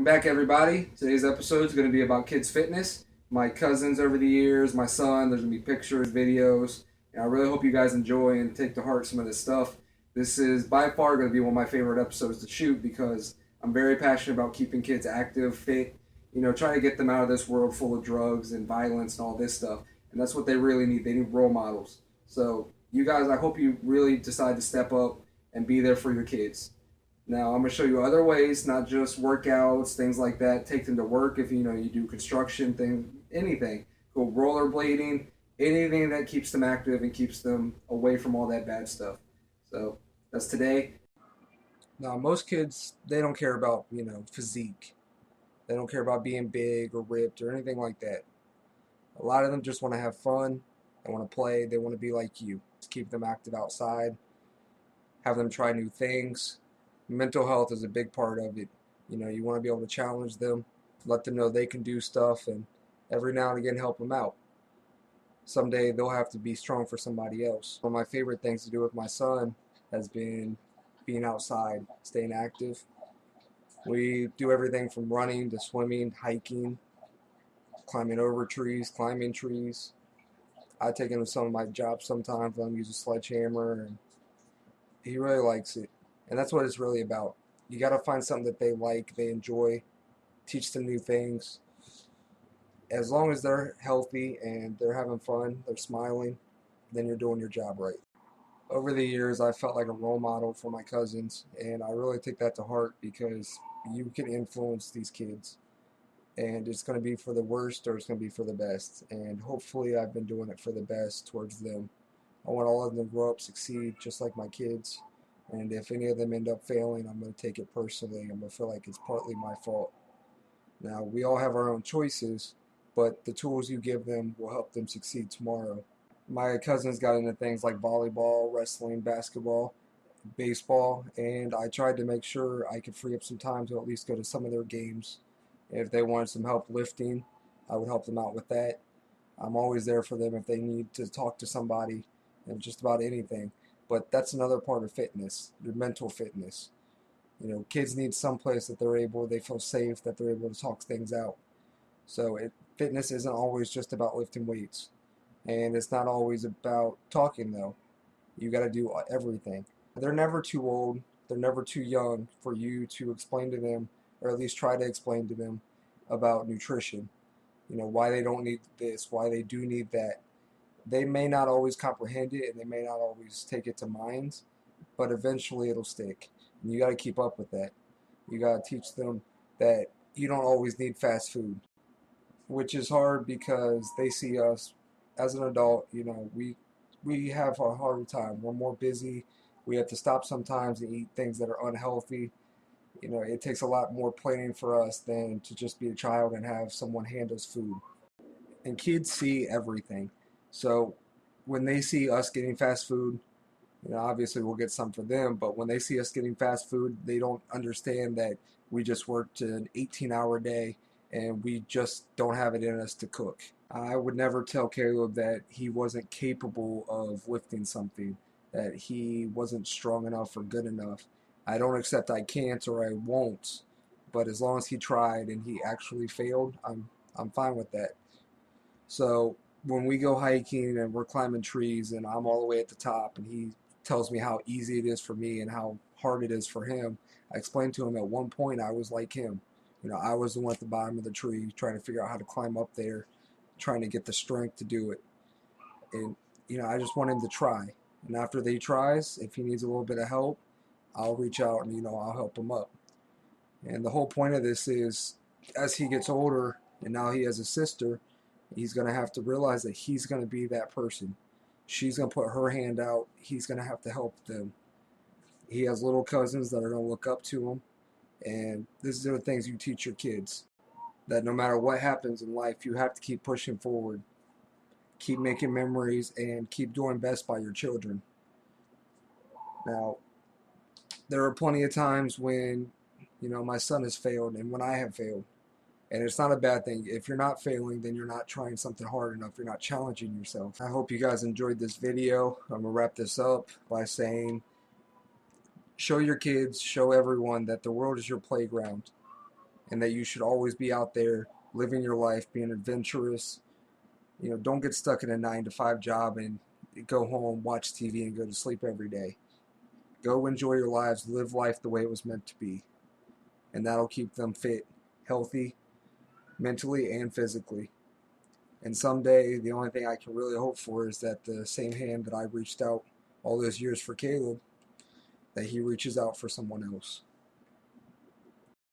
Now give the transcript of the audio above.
Welcome back, everybody. Today's episode is going to be about kids' fitness. My cousins over the years, my son, there's going to be pictures, videos, and I really hope you guys enjoy and take to heart some of this stuff. This is by far going to be one of my favorite episodes to shoot because I'm very passionate about keeping kids active, fit, trying to get them out of this world full of drugs and violence and all this stuff. And that's what they really need. They need role models. So, you guys, I hope you really decide to step up and be there for your kids. Now I'm going to show you other ways, not just workouts, things like that. Take them to work if you do construction, things, anything. Go rollerblading, anything that keeps them active and keeps them away from all that bad stuff. So that's today. Now most kids, they don't care about, physique. They don't care about being big or ripped or anything like that. A lot of them just want to have fun. They want to play. They want to be like you. Just keep them active outside. Have them try new things. Mental health is a big part of it. You want to be able to challenge them, let them know they can do stuff, and every now and again help them out. Someday they'll have to be strong for somebody else. One of my favorite things to do with my son has been being outside, staying active. We do everything from running to swimming, hiking, climbing over trees, climbing trees. I take him to some of my jobs sometimes, let him use a sledgehammer, and he really likes it. And that's what it's really about. You got to find something that they like, they enjoy, teach them new things. As long as they're healthy and they're having fun, they're smiling, then you're doing your job right. Over the years, I felt like a role model for my cousins, and I really take that to heart because you can influence these kids. And it's going to be for the worst or it's going to be for the best. And hopefully I've been doing it for the best towards them. I want all of them to grow up, succeed, just like my kids. And if any of them end up failing, I'm going to take it personally. I'm going to feel like it's partly my fault. Now, we all have our own choices, but the tools you give them will help them succeed tomorrow. My cousins got into things like volleyball, wrestling, basketball, baseball, and I tried to make sure I could free up some time to at least go to some of their games. If they wanted some help lifting, I would help them out with that. I'm always there for them if they need to talk to somebody and just about anything. But that's another part of fitness, your mental fitness. Kids need some place that they feel safe, that they're able to talk things out. So fitness isn't always just about lifting weights. And it's not always about talking, though. You got to do everything. They're never too old. They're never too young for you to explain to them, or at least try to explain to them about nutrition. Why they don't need this, why they do need that. They may not always comprehend it and they may not always take it to mind, but eventually it'll stick. And you got to keep up with that. You got to teach them that you don't always need fast food, which is hard because they see us as an adult. We have a harder time. We're more busy. We have to stop sometimes and eat things that are unhealthy. It takes a lot more planning for us than to just be a child and have someone hand us food. And kids see everything. So when they see us getting fast food, obviously we'll get some for them, but when they see us getting fast food, they don't understand that we just worked an 18-hour day and we just don't have it in us to cook. I would never tell Caleb that he wasn't capable of lifting something, that he wasn't strong enough or good enough. I don't accept I can't or I won't, but as long as he tried and he actually failed, I'm fine with that. So when we go hiking and we're climbing trees and I'm all the way at the top and he tells me how easy it is for me and how hard it is for him, I explained to him at one point I was like him. I was the one at the bottom of the tree trying to figure out how to climb up there, trying to get the strength to do it. And, I just want him to try. And after he tries, if he needs a little bit of help, I'll reach out and, I'll help him up. And the whole point of this is as he gets older and now he has a sister, he's going to have to realize that he's going to be that person. She's going to put her hand out. He's going to have to help them. He has little cousins that are going to look up to him. And these are the things you teach your kids. That no matter what happens in life, you have to keep pushing forward. Keep making memories and keep doing best by your children. Now, there are plenty of times when, my son has failed and when I have failed. And it's not a bad thing. If you're not failing, then you're not trying something hard enough. You're not challenging yourself. I hope you guys enjoyed this video. I'm going to wrap this up by saying, show your kids, show everyone that the world is your playground. and that you should always be out there living your life, being adventurous. Don't get stuck in a 9 to 5 job and go home, watch TV, and go to sleep every day. Go enjoy your lives, live life the way it was meant to be, and that'll keep them fit, healthy, mentally and physically. And someday, the only thing I can really hope for is that the same hand that I reached out all those years for Caleb, that he reaches out for someone else.